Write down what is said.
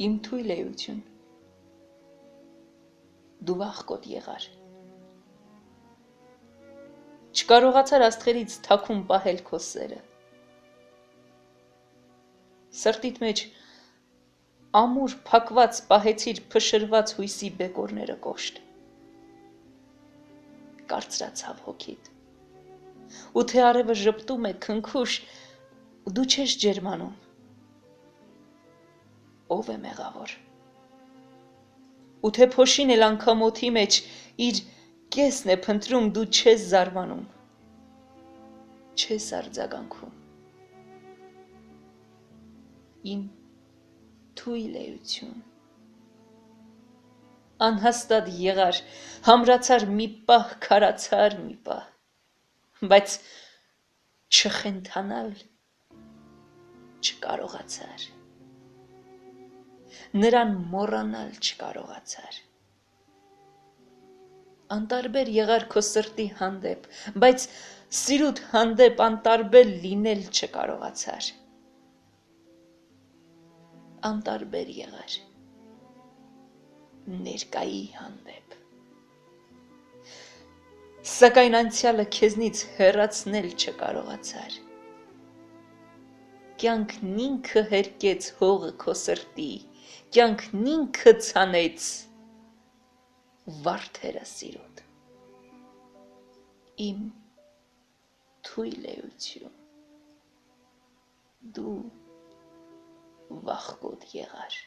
Իմ թույլ էություն, դու վախկոտ եղար, չկարողացար աստղերից թաքուն պահել քո սերը, սրտիդ մեջ ամուր փակված պահեցիր փշրված հույսի բեկորները կոշտ, կարծրացավ հոգիդ, ու թե արևը ժպտում է քնքուշ, դու չես ջերմանում, ով է մեղավոր, ու թե փոշին էլ անգամ օդի մեջ իր կեսն է փնտրում, դու չես զարմանում, չես արձագանքում, իմ թույլ էություն, անհաստատ եղար, համրացար մի պահ, քարացար մի պահ, բայց չխենթանալ չկարողացար, նրան մոռանալ չկարողացար, անտարբեր եղար քո սրտի հանդեպ, բայց սիրուդ հանդեպ անտարբեր լինել չկարողացար, անտարբեր եղար ներկայի հանդեպ, սակայն անցյալը քեզնից հեռացնել չկարողացար, կյանքն ինքը հերկեց հողը քո սրտի, կյանքն ինքը ցանեց վարդերը սիրուդ, իմ թույլ էություն, դու վախկոտ եղար,